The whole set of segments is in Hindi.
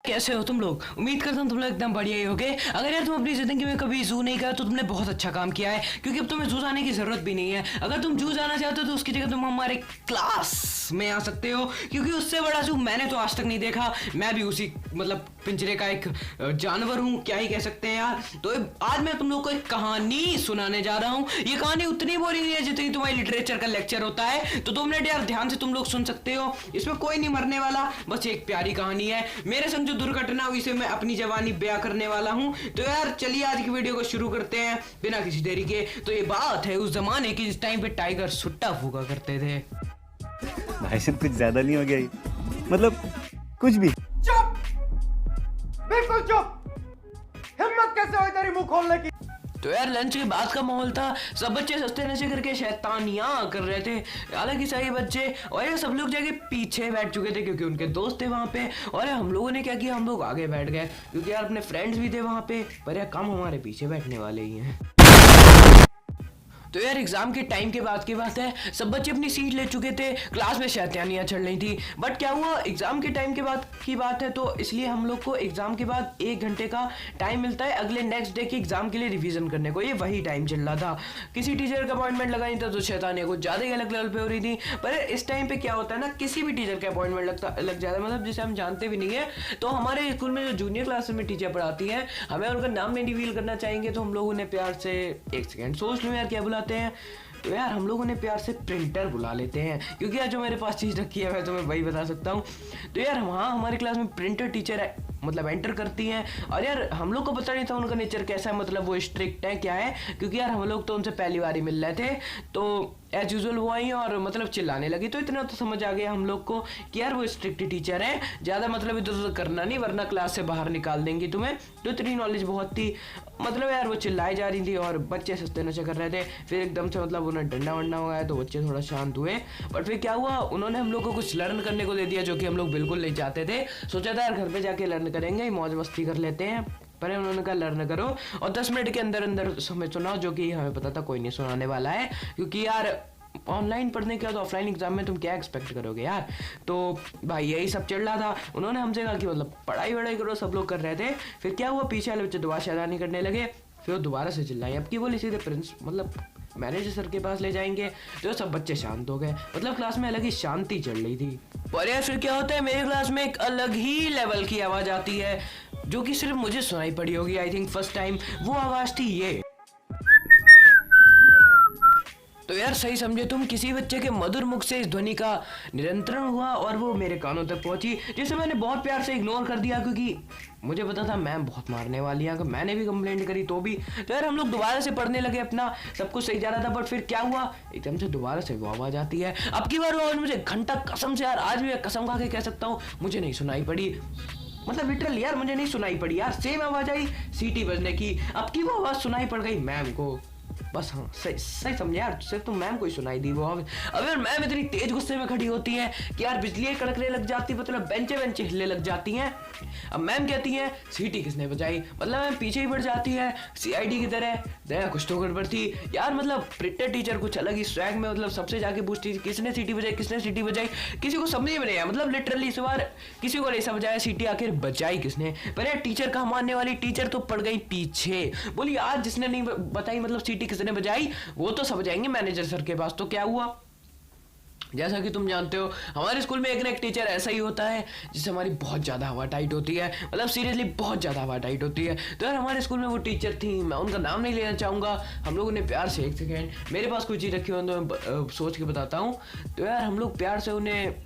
कैसे हो तुम लोग? उम्मीद करता हूँ तुम लोग एकदम बढ़िया ही होगे। अगर यार तुम अपनी जिंदगी में कभी जू नहीं गया तो तुमने बहुत अच्छा काम किया है, क्योंकि अब तुम्हें जू जाने की जरूरत भी नहीं है। अगर तुम जू जाना चाहते हो तो उसकी जगह तुम हमारे क्लास में आ सकते हो, क्योंकि उससे बड़ा जू मैंने तो आज तक नहीं देखा। मैं भी उसी मतलब पिंजरे का एक जानवर हूँ, क्या ही कह सकते हैं यार। तो आज मैं तुम लोग को एक कहानी सुनाने जा रहा हूँ। ये कहानी उतनी बोरिंग है जितनी तुम्हारी लिटरेचर का लेक्चर होता है, तो 2 मिनट यार ध्यान से तुम लोग सुन सकते हो। इसमें कोई नहीं मरने वाला, बस एक प्यारी कहानी है। मेरे संग जो दुर्घटना हुई से मैं अपनी जवानी बयां करने वाला हूं। तो यार चलिए आज की वीडियो को शुरू करते हैं बिना किसी देरी के। तो ये बात है उस जमाने की जिस टाइम पे टाइगर सुट्टा फूका करते थे। भाई साहब कुछ ज्यादा नहीं हो गया ये? मतलब कुछ भी। चुप, बिल्कुल चुप। हिम्मत कैसे हुई तेरी मुंह खोलने की? तो यार लंच के बाद का माहौल था। सब बच्चे सस्ते नशे करके शैतानियां कर रहे थे। हालांकि सही बच्चे और ये सब लोग जाके पीछे बैठ चुके थे क्योंकि उनके दोस्त थे वहां पे। और हम लोगों ने क्या किया, हम लोग आगे बैठ गए क्योंकि यार अपने फ्रेंड्स भी थे वहां पे, पर यार कम हमारे पीछे बैठने वाले ही हैं। तो यार एग्जाम के टाइम के बाद की बात है, सब बच्चे अपनी सीट ले चुके थे, क्लास में शैतानियां चल रही थी। बट क्या हुआ, एग्जाम के टाइम के बाद की बात है, तो इसलिए हम लोग को एग्जाम के बाद 1 घंटे का टाइम मिलता है अगले नेक्स्ट डे के एग्जाम के लिए रिवीजन करने को। ये वही टाइम चल रहा था। किसी टीचर का अपॉइंटमेंट लगा नहीं था तो शैतानियां कुछ ज्यादा ही अलग लेवल पे हो रही थी। पर इस टाइम पे क्या होता है ना, किसी भी टीचर का अपॉइंटमेंट लग जाता है, मतलब जिसे हम जानते भी नहीं है। तो हमारे स्कूल में जो जूनियर क्लास में टीचर पढ़ाती है, हमें उनका नाम नहीं रिवील करना चाहेंगे, तो हम लोग उन्हें प्यार से, 1 सेकेंड सोच लो यार क्या बुलाते हैं। तो यार हम लोगों ने प्यार से प्रिंटर बुला लेते हैं, क्योंकि यार जो मेरे पास चीज़ रखी है मैं तुम्हें वही बता सकता हूँ। तो यार वहाँ हमारी क्लास में प्रिंटर टीचर है, मतलब एंटर करती हैं। और यार हम लोग को पता नहीं था उनका नेचर कैसा है, मतलब वो स्ट्रिक्ट है क्या है, क्योंकि यार हम लोग तो उनसे पहली बार ही मिल रहे थे। तो एज यूजुअल वो आई और मतलब चिल्लाने लगी। तो इतना तो समझ आ गया हम लोग को कि यार वो स्ट्रिक्ट टीचर है, ज़्यादा मतलब इधर उधर करना नहीं वरना क्लास से बाहर निकाल देंगी तुम्हें। तो इतनी नॉलेज बहुत थी। मतलब यार वो चिल्लाई जा रही थी और बच्चे सस्ते नशे कर रहे थे। फिर एकदम से मतलब उन्हें डंडा वंडा हो गया तो बच्चे थोड़ा शांत हुए। बट फिर क्या हुआ, उन्होंने हम लोग को कुछ लर्न करने को दे दिया जो कि हम लोग बिल्कुल नहीं चाहते थे। सोचा था यार घर पे जाके लर्न करेंगे, मौज मस्ती कर लेते हैं, पर उन्होंने कहा लर्न करो और 10 मिनट के अंदर अंदर हमें सुनाओ, जो कि हमें पता था कोई नहीं सुनाने वाला है, क्योंकि यार ऑनलाइन पढ़ने के बाद ऑफलाइन एग्जाम में तुम क्या एक्सपेक्ट करोगे यार। तो भाई यही सब चल रहा था। उन्होंने हमसे कहा कि मतलब पढ़ाई वढ़ाई करो, सब लोग कर रहे थे। फिर क्या हुआ, पीछे वाले बच्चे दोबारा शैतानी करने लगे। फिर वो दोबारा से चिल्लाई, अब की बोली सीधे प्रिंस मतलब मैनेजर सर के पास ले जाएंगे। तो सब बच्चे शांत हो गए, मतलब क्लास में अलग ही शांति चल रही थी। पर यार फिर क्या होता है, मेरे क्लास में एक अलग ही लेवल की आवाज आती है जो कि सिर्फ मुझे सुनाई पड़ी होगी, आई थिंक फर्स्ट टाइम। वो आवाज थी ये। तो यार सही समझे तुम, किसी बच्चे के मधुर मुख से इस ध्वनि का निरंतरण हुआ और वो मेरे कानों तक पहुंची, जिसे मैंने बहुत प्यार से इग्नोर कर दिया, क्योंकि मुझे पता था मैम बहुत मारने वाली है। अगर मैंने भी कंप्लेंट करी तो भी। तो यार हम लोग दोबारा से पढ़ने लगे, अपना सब कुछ सही जा रहा था। बट फिर क्या हुआ, एकदम से दोबारा से वो आवाज आती है। अब की बार वो आवाज मुझे घंटा कसम से यार, आज भी मैं कसम खा के कह सकता हूँ, मुझे नहीं सुनाई पड़ी। मतलब लिटरली यार मुझे नहीं सुनाई पड़ी यार। सेम आवाज आई सीटी बजने की, अब की वो आवाज सुनाई पड़ गई मैम को। बस हाँ सही समझे यार, सिर्फ तो मैम को ही सुनाई दी वो। अब यार मैम इतनी तेज गुस्से में खड़ी होती है कि यार बिजली कड़कने लग जाती, मतलब बेंचे हिलने लग जाती हैं। अब मैम कहती हैं सीटी किसने बजाई, मतलब मैम पीछे ही बढ़ जाती है सीआईडी की तरह। दया कुछ तो गड़बड़ थी यार, मतलब प्रिंटर टीचर कुछ अलग ही स्वैग में, मतलब सबसे जाके पूछती थी किसने सीटी बजाई, किसने सीटी बजाई। किसी को समझ में नहीं आया, मतलब लिटरली इस बार किसी को नहीं समझ आया सीटी आखिर बजाई किसने। पर यार टीचर का मानने वाली टीचर तो पड़ गई पीछे, बोली आज जिसने नहीं बताई मतलब सीटी किसने बजाई वो तो सब जाएंगे मैनेजर सर के पास। तो क्या हुआ, जैसा कि तुम जानते हो हमारे स्कूल में एक ना एक टीचर ऐसा ही होता है जिससे हमारी बहुत ज़्यादा हवा टाइट होती है, मतलब सीरियसली बहुत ज़्यादा हवा टाइट होती है। तो यार हमारे स्कूल में वो टीचर थी, मैं उनका नाम नहीं लेना चाहूँगा। हम लोगों ने प्यार से, 1 सेकेंड मेरे पास कोई चीज़ रखी हो तो मैं सोच के बताता हूँ। तो यार हम लोग प्यार से उन्हें,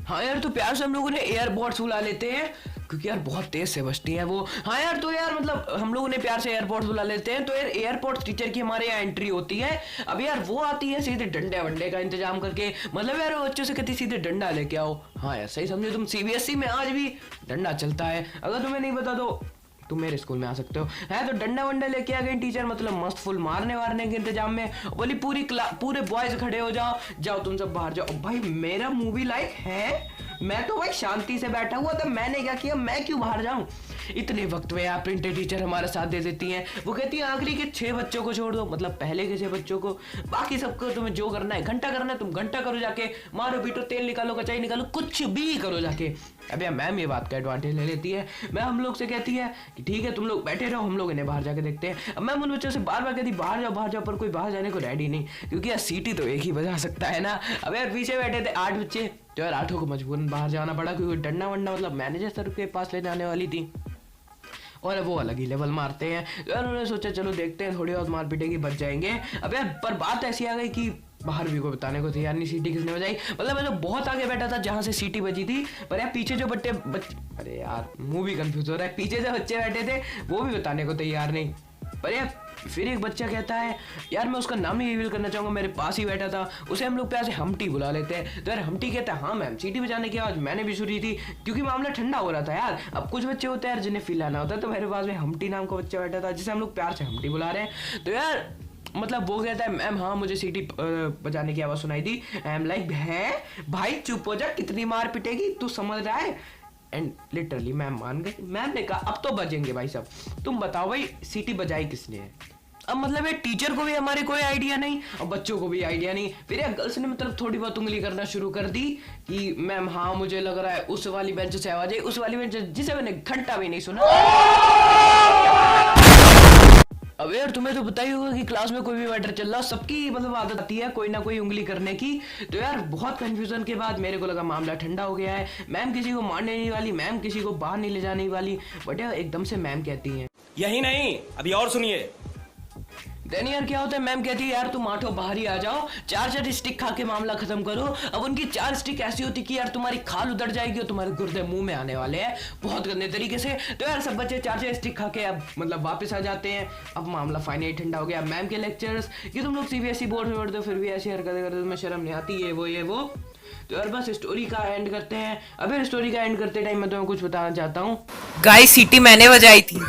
हाँ यार, तो प्यार से हम लोग उन्हें एयरबॉट्स बुला लेते हैं, क्योंकि यार बहुत तेज से बजती हैं वो। हाँ यार, तो यार मतलब हम लोग उन्हें प्यार से एयरपोर्ट्स बुला लेते हैं। तो यार एयरपोर्ट्स टीचर की हमारे यहाँ एंट्री होती है। अब यार वो आती है सीधे डंडे वंडे का इंतजाम करके, मतलब यार बच्चों से कहती सीधे डंडा लेके आओ। हाँ यार सही समझे तुम, सीबीएसई में आज भी डंडा चलता है। अगर तुम्हें नहीं पता तो तुम मेरे स्कूल में आ सकते हो। है तो डंडा वंडा लेके आ गई टीचर, मतलब मस्त फुल मारने वारने के इंतजाम में। बोली पूरे बॉयज खड़े हो जाओ, जाओ तुम सब बाहर जाओ। भाई मेरा मूवी लाइक है, मैं तो भाई शांति से बैठा हुआ था, मैंने क्या किया, मैं क्यों बाहर जाऊं। इतने वक्त में यार प्रिंटर टीचर हमारा साथ दे देती हैं। वो कहती है आखिरी के 6 बच्चों को छोड़ दो, मतलब पहले के 6 बच्चों को, बाकी सबको तुम्हें जो करना है घंटा करना है तुम घंटा करो, जाके मारो पीटो, तेल निकालो, कचाई निकालो, कुछ भी करो जाके। अब यार मैम ये बात का एडवांटेज ले लेती है। मैं हम लोग से कहती है कि ठीक है तुम लोग बैठे रहो, हम लोग इन्हें बाहर जाके देखते हैं। अब मैम उन बच्चों से बार बार कहती बाहर जाओ, पर कोई बाहर जाने को रेडी नहीं, क्योंकि यार सीटी तो एक ही बजा सकता है ना। अब यार पीछे बैठे थे 8 बच्चे, तो यार 8 को मजबूरन बाहर जाना पड़ा, क्योंकि डंडा वंडा मतलब मैनेजर सर के पास ले जाने वाली थी और वो अलग ही लेवल मारते हैं। तो यार उन्होंने सोचा चलो देखते हैं, थोड़ी बहुत मार पीटेगी बच जाएंगे। अब यार पर बात ऐसी आ गई कि बाहर भी कोई बताने को तैयार नहीं, सीटी किसने बजाई। मतलब मैं तो बहुत आगे बैठा था जहां से सीटी बजी थी, पर यार पीछे जो अरे यार मुंह भी कंफ्यूज हो रहा है, पीछे जो बच्चे बैठे थे वो भी बताने को तैयार नहीं। पर यार फिर एक बच्चा कहता है, यार मैं उसका नाम नहीं रिवील करना चाहूंगा, मेरे पास ही बैठा था, उसे हम लोग प्यार से हमटी बुला लेते हैं। तो यार हमटी कहता है हाँ मैम, सीटी बजाने की आवाज मैंने भी सुनी थी, क्योंकि मामला ठंडा हो रहा था यार। अब कुछ बच्चे होते हैं यार जिन्हें फील आना होता है, तो मेरे पास में हमटी नाम का बच्चा बैठा था जिसे हम लोग प्यार से हमटी बुला रहे हैं। तो यार मतलब वो कहता है मैम हाँ मुझे सीटी बजाने की आवाज सुनाई थी। आई एम लाइक है भाई चुप हो जा, कितनी मार पिटेगी तू समझ रहा है। एंड लिटरली मैम मान गई। मैम ने कहा अब तो बजेंगे भाई सब, तुम बताओ भाई सीटी बजाई किसने है। अब मतलब ये टीचर को भी हमारे कोई आइडिया नहीं और बच्चों को भी आइडिया नहीं। फिर यार गर्ल्स ने मतलब थोड़ी बहुत उंगली करना शुरू कर दी कि मैम हाँ मुझे लग रहा है उस वाली बेंच से आवाज आई, उस वाली बेंच जिसे मैंने घंटा भी नहीं सुना। अब यार तुम्हें तो पता ही होगा कि क्लास में कोई भी मैटर चल रहा, सबकी मतलब आदत आती है कोई ना कोई उंगली करने की। तो यार बहुत कंफ्यूजन के बाद मेरे को लगा मामला ठंडा हो गया है, मैम किसी को मारने नहीं वाली, मैम किसी को बाहर नहीं ले जाने वाली। बट यार एकदम से मैम कहती हैं यही नहीं अभी और सुनिए। देन यार क्या होता है, मैम कहती है यार तुम आठों बाहर ही आ जाओ, 4 स्टिक खा के मामला खत्म करो। अब उनकी 4 स्टिक ऐसी होती कि यार तुम्हारी खाल उधर जाएगी और तुम्हारे गुर्दे मुंह में आने वाले हैं बहुत गंदे तरीके से। तो यार सब बच्चे 4 स्टिक खा के अब मतलब वापस आ जाते हैं। अब मामला फाइनली ठंडा हो गया। मैम के लेक्चर्स कि तुम लोग सीबीएसई बोर्ड में पढ़ते हो फिर भी ऐसी हरकतें करते हो, तुम्हें शर्म नहीं आती, ये वो। तो यार बस स्टोरी का एंड करते हैं। अब यार स्टोरी का एंड करते टाइम मैं तुम्हें कुछ बताना चाहता हूँ। गाइस सीटी मैंने बजाई थी।